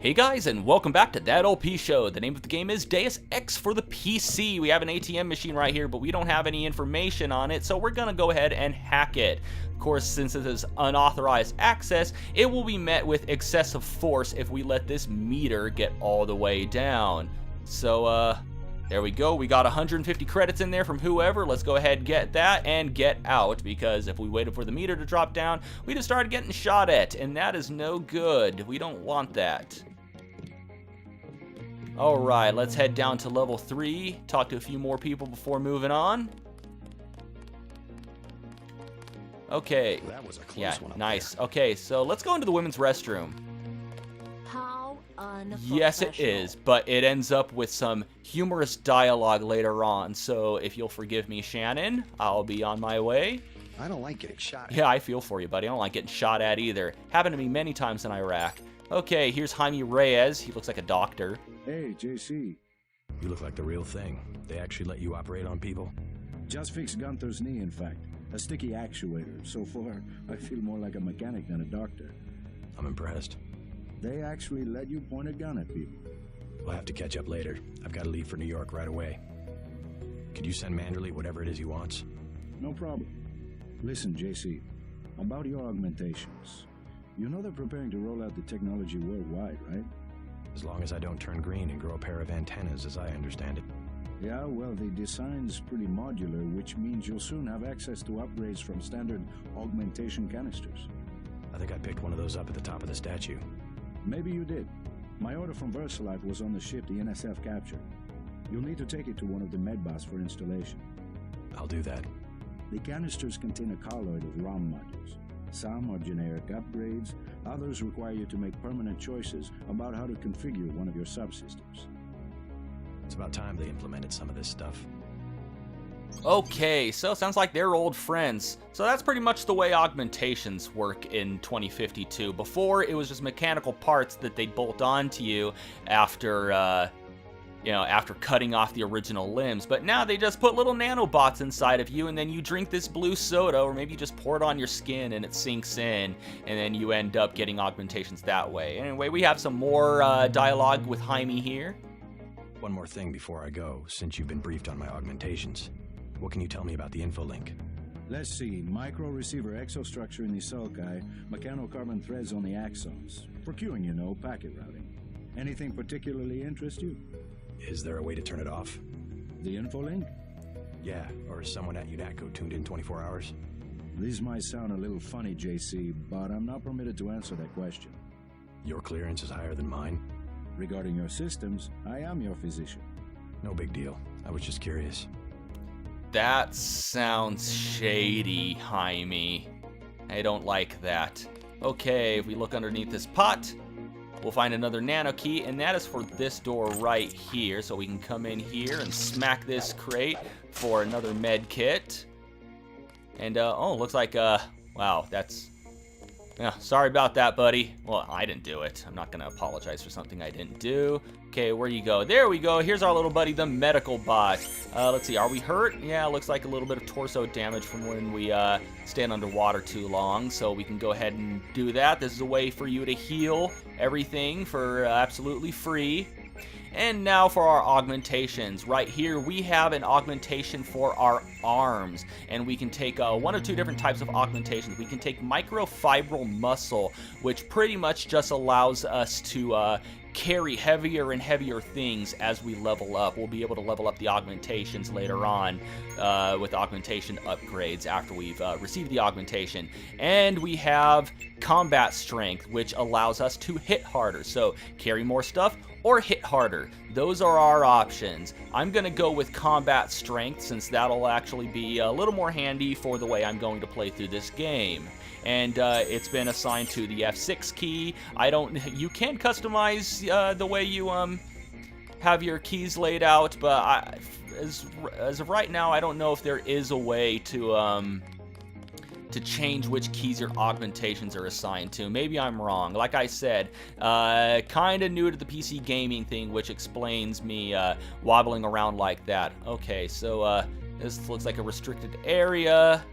Hey guys, and welcome back to That LP Show. The name of the game is Deus Ex for the PC. We have an ATM machine right here, but we don't have any information on it, so we're gonna go ahead and hack it. Of course, since it is unauthorized access, it will be met with excessive force if we let this meter get all the way down. So, there we go. We got 150 credits in there from whoever. Let's go ahead and get that and get out, because if we waited for the meter to drop down, we'd have started getting shot at, and that is no good. We don't want that. Alright, let's head down to level 3, talk to a few more people before moving on. Okay. That was a close one up nice. there. Okay, so let's go into the women's restroom. How unprofessional. Yes, it is, but it ends up with some humorous dialogue later on, so if you'll forgive me, Shannon, I'll be on my way. I don't like getting shot at. Yeah, I feel for you, buddy. I don't like getting shot at either. Happened to me many times in Iraq. Okay, here's Jaime Reyes. He looks like a doctor. Hey, JC. You look like the real thing. They actually let you operate on people? Just fixed Gunther's knee, in fact. A sticky actuator. So far, I feel more like a mechanic than a doctor. I'm impressed. They actually let you point a gun at people. We'll have to catch up later. I've got to leave for New York right away. Could you send Manderley whatever it is he wants? No problem. Listen, JC. About your augmentations. You know they're preparing to roll out the technology worldwide, right? As long as I don't turn green and grow a pair of antennas, as I understand it. Yeah, well, the design's pretty modular, which means you'll soon have access to upgrades from standard augmentation canisters. I think I picked one of those up at the top of the statue. Maybe you did. My order from VersaLife was on the ship the NSF captured. You'll need to take it to one of the medbus for installation. I'll do that. The canisters contain a colloid of ROM modules. Some are generic upgrades, others require you to make permanent choices about how to configure one of your subsystems. It's about time they implemented some of this stuff. Okay, so it sounds like they're old friends. So that's pretty much the way augmentations work in 2052. Before, it was just mechanical parts that they'd bolt onto you after, after cutting off the original limbs. But now they just put little nanobots inside of you, and then you drink this blue soda, or maybe you just pour it on your skin and it sinks in, and then you end up getting augmentations that way. Anyway, we have some more dialogue with Jaime here. One more thing before I go, since you've been briefed on my augmentations. What can you tell me about the info link? Let's see, micro-receiver exostructure in the sulci, mechanocarbon threads on the axons. For queuing, you know, packet routing. Anything particularly interest you? Is there a way to turn it off? The info link? Yeah, or is someone at UNATCO tuned in 24 hours? This might sound a little funny, JC, but I'm not permitted to answer that question. Your clearance is higher than mine? Regarding your systems, I am your physician. No big deal. I was just curious. That sounds shady, Jaime. I don't like that. Okay, if we look underneath this pot, we'll find another nano key, and that is for this door right here. So we can come in here and smack this crate for another med kit. And, oh, looks like, wow, that's... Yeah, sorry about that, buddy. Well, I didn't do it. I'm not going to apologize for something I didn't do. Okay, where you go? There we go. Here's our little buddy, the medical bot. Let's see. Are we hurt? Yeah, looks like a little bit of torso damage from when we stand underwater too long. So we can go ahead and do that. This is a way for you to heal everything for absolutely free. And now for our augmentations. Right here, we have an augmentation for our arms. And we can take one of two different types of augmentations. We can take microfibril muscle, which pretty much just allows us to carry heavier and heavier things as we level up. We'll be able to level up the augmentations later on with augmentation upgrades after we've received the augmentation. And we have combat strength, which allows us to hit harder. So carry more stuff or hit harder. Those are our options. I'm going to go with combat strength, since that'll actually be a little more handy for the way I'm going to play through this game. And it's been assigned to the F6 key. You can customize the way you have your keys laid out, but as of right now, I don't know if there is a way to change which keys your augmentations are assigned to. Maybe I'm wrong. Like I said, kind of new to the PC gaming thing, which explains me wobbling around like that. Okay, so this looks like a restricted area.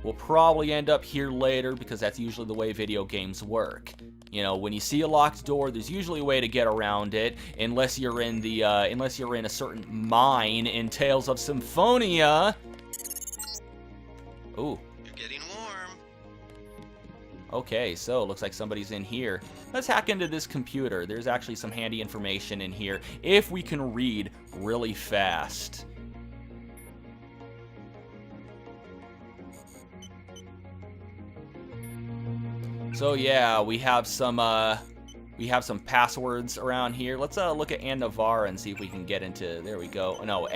We'll probably end up here later, because that's usually the way video games work. You know, when you see a locked door, there's usually a way to get around it, unless you're in the unless you're in a certain mine in Tales of Symphonia. Ooh. You're getting warm. Okay, so it looks like somebody's in here. Let's hack into this computer. There's actually some handy information in here if we can read really fast. So yeah, we have some passwords around here. Let's look at Anna Navarra and see if we can get into. There we go. No,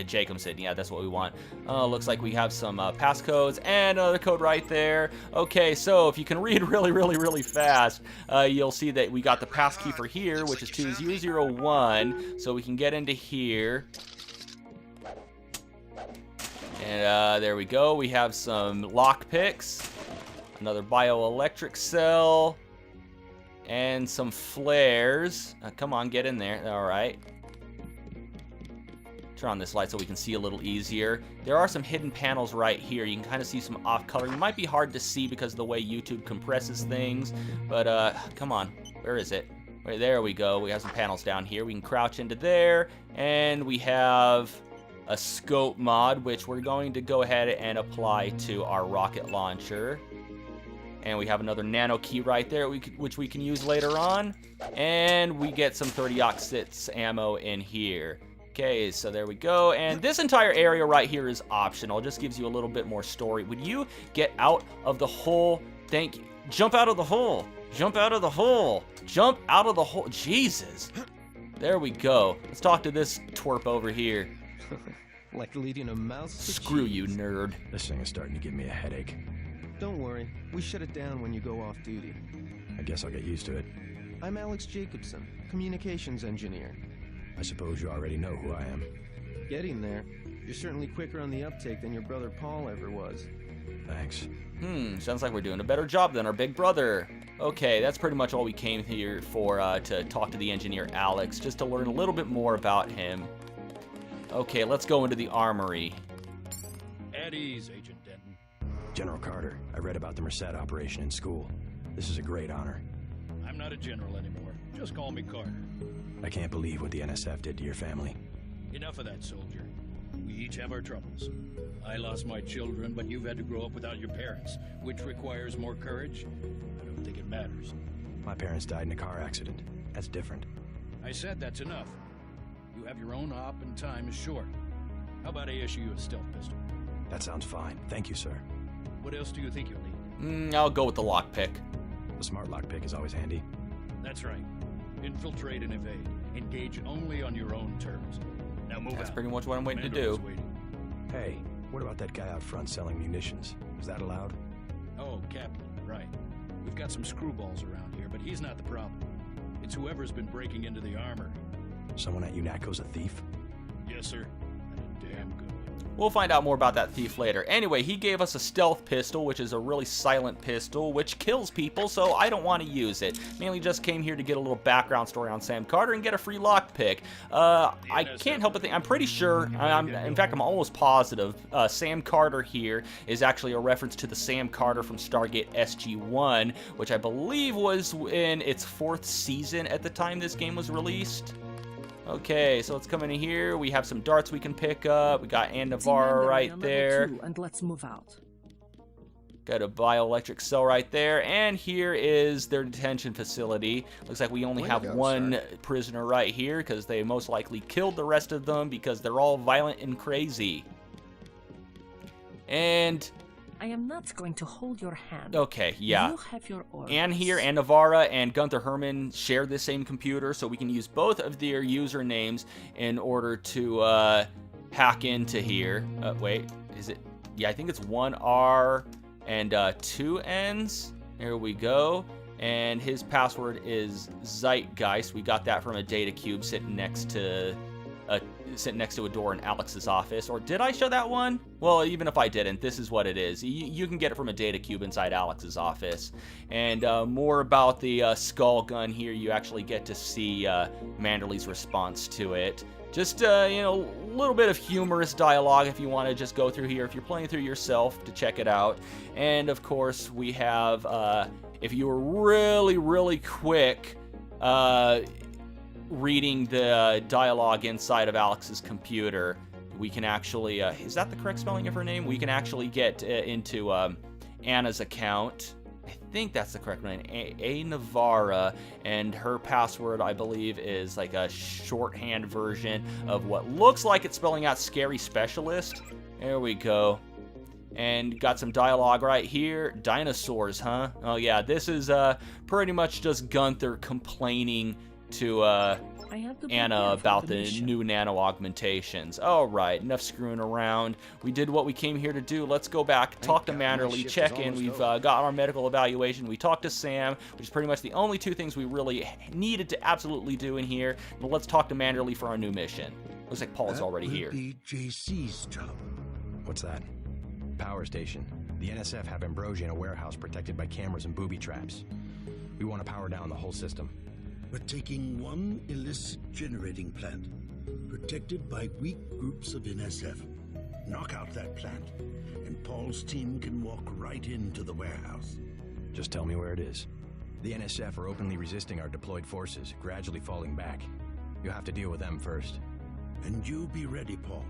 Jacobson. Yeah, that's what we want. Looks like we have some passcodes and another code right there. Okay, so if you can read really fast, you'll see that we got the passkey for here, which is 2001. So we can get into here. And there we go. We have some lockpicks. Another bioelectric cell. And some flares. Come on, get in there. All right. Turn on this light so we can see a little easier. There are some hidden panels right here. You can kind of see some off-coloring. It might be hard to see because of the way YouTube compresses things. But, come on. Where is it? Right, there we go. We have some panels down here. We can crouch into there. And we have a scope mod, which we're going to go ahead and apply to our rocket launcher. And we have another nano key right there, which we can use later on. And we get some 30-06 ammo in here. Okay, so there we go. And this entire area right here is optional. It just gives you a little bit more story. Would you get out of the hole? Thank you. Jump out of the hole. Jump out of the hole. Jump out of the hole. Jesus. There we go. Let's talk to this twerp over here. Like leading a mouse to Screw cheese. you, nerd. This thing is starting to give me a headache. Don't worry, we shut it down when you go off duty. I guess I'll get used to it. I'm Alex Jacobson, communications engineer. I suppose you already know who I am. Getting there. You're certainly quicker on the uptake than your brother Paul ever was. Thanks. Sounds like we're doing a better job than our big brother. Okay, that's pretty much all we came here for, to talk to the engineer Alex, just to learn a little bit more about him. Okay, let's go into the armory. At ease, Agent Denton. General Carter, I read about the Merced operation in school. This is a great honor. I'm not a general anymore. Just call me Carter. I can't believe what the NSF did to your family. Enough of that, soldier. We each have our troubles. I lost my children, but you've had to grow up without your parents, which requires more courage. I don't think it matters. My parents died in a car accident. That's different. I said that's enough. You have your own op and time is short. How about I issue you a stealth pistol? That sounds fine. Thank you, sir. What else do you think you'll need? I'll go with the lockpick. The smart lockpick is always handy. That's right. Infiltrate and evade. Engage only on your own terms. Now move out. That's pretty much what I'm waiting to Commander is do. waiting. Hey, what about that guy out front selling munitions? Is that allowed? Oh, Captain, right. We've got some screwballs around here, but he's not the problem. It's whoever's been breaking into the armor. Someone at UNATCO's a thief? Yes, sir. And a damn good one. We'll find out more about that thief later. Anyway, he gave us a stealth pistol, which is a really silent pistol, which kills people, so I don't want to use it. Mainly just came here to get a little background story on Sam Carter and get a free lockpick. I can't help but think, I'm pretty sure, in fact, I'm almost positive, Sam Carter here is actually a reference to the Sam Carter from Stargate SG-1, which I believe was in its 4th season at the time this game was released. Okay, so let's come in here. We have some darts we can pick up. We got Anna Navarra right there. And let's move out. Got a bioelectric cell right there. And here is their detention facility. Looks like we only have one prisoner right here because they most likely killed the rest of them because they're all violent and crazy. And I am not going to hold your hand. okay, yeah. You have your orders. Anne here, Anne Navarra, and Gunther Herman share the same computer, so we can use both of their usernames in order to hack into here. Wait, is it? Yeah, I think it's 1R and 2 N's. There we go. And his password is Zeitgeist. We got that from a data cube sitting next to a door in Alex's office. Or did I show that one? Well, even if I didn't, this is what it is. You can get it from a data cube inside Alex's office. And more about the skull gun here, you actually get to see Manderley's response to it. Just, you know, a little bit of humorous dialogue if you want to just go through here, if you're playing through yourself to check it out. And, of course, we have if you were really quick reading the dialogue inside of Alex's computer, we can actually, is that the correct spelling of her name? We can actually get into Anna's account. I think that's the correct name, A. Navarra, and her password, I believe, is like a shorthand version of what looks like it's spelling out Scary Specialist. There we go. And got some dialogue right here. Dinosaurs, huh? Oh yeah, this is pretty much just Gunther complaining to Anna about the new nano augmentations. All right, enough screwing around. We did what we came here to do. Let's go back, talk to Manderley, check in. We've got our medical evaluation. We talked to Sam, which is pretty much the only two things we really needed to absolutely do in here. But let's talk to Manderley for our new mission. Looks like Paul's already here. Be JC's job. What's that? Power station. The NSF have Ambrosia in a warehouse protected by cameras and booby traps. We want to power down the whole system. We're taking one illicit generating plant, protected by weak groups of NSF. Knock out that plant, and Paul's team can walk right into the warehouse. Just tell me where it is. The NSF are openly resisting our deployed forces, gradually falling back. You'll have to deal with them first. And you be ready, Paul.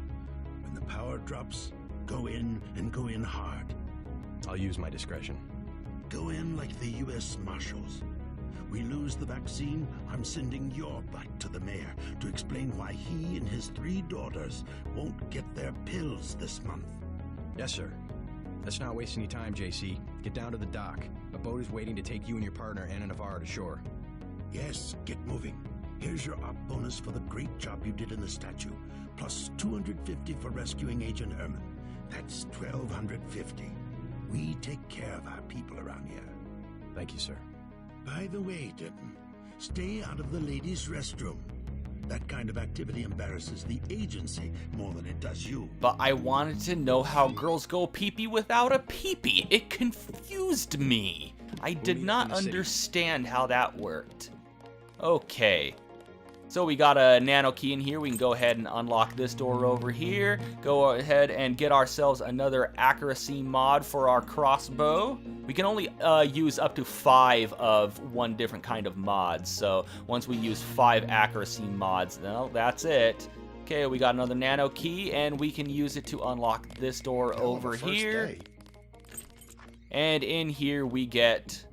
When the power drops, go in and go in hard. I'll use my discretion. Go in like the U.S. Marshals. We lose the vaccine, I'm sending your butt to the mayor to explain why he and his 3 daughters won't get their pills this month. Yes, sir. Let's not waste any time, JC. Get down to the dock. A boat is waiting to take you and your partner, Anna Navarra, to shore. Yes, get moving. Here's your op bonus for the great job you did in the statue, plus 250 for rescuing Agent Herman. That's 1,250. We take care of our people around here. Thank you, sir. By the way, Denton, stay out of the ladies' restroom. That kind of activity embarrasses the agency more than it does you. But I wanted to know how girls go pee-pee without a pee-pee. It confused me. I did not understand how that worked. Okay. So we got a nano key in here. We can go ahead and unlock this door over here. Go ahead and get ourselves another accuracy mod for our crossbow. We can only use up to 5 of one different kind of mods. So once we use 5 accuracy mods, well, that's it. Okay, we got another nano key, and we can use it to unlock this door over here. And in here we get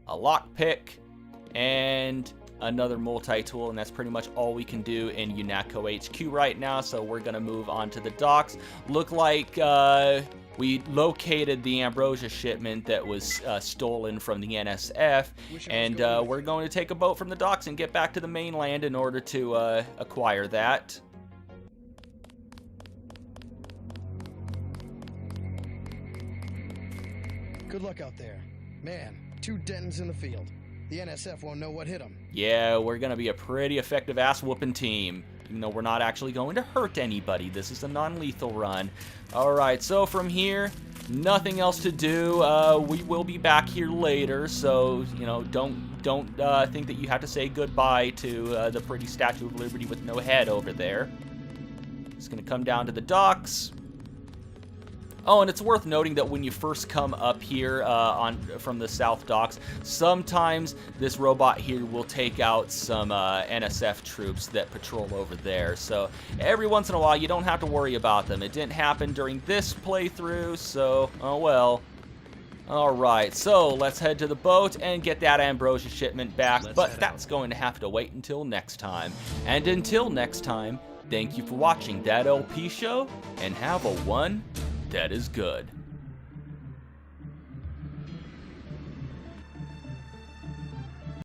a lockpick and another multi-tool, and that's pretty much all we can do in UNATCO HQ right now. So we're gonna move on to the docks. Look like we located the Ambrosia shipment that was stolen from the NSF, and we're going to take a boat from the docks and get back to the mainland in order to acquire that. Good luck out there. Man, 2 Dentons in the field. The NSF won't know what hit them. Yeah, we're going to be a pretty effective ass-whooping team. Even though we're not actually going to hurt anybody. This is a non-lethal run. Alright, so from here, nothing else to do. We will be back here later, so, you know, don't think that you have to say goodbye to the pretty Statue of Liberty with no head over there. Just going to come down to the docks. Oh, and it's worth noting that when you first come up here from the South Docks, sometimes this robot here will take out some NSF troops that patrol over there. So every once in a while, you don't have to worry about them. It didn't happen during this playthrough, so oh well. Alright, so let's head to the boat and get that Ambrosia shipment back, but that's going to have to wait until next time. And until next time, thank you for watching That LP Show, and have a one that is good.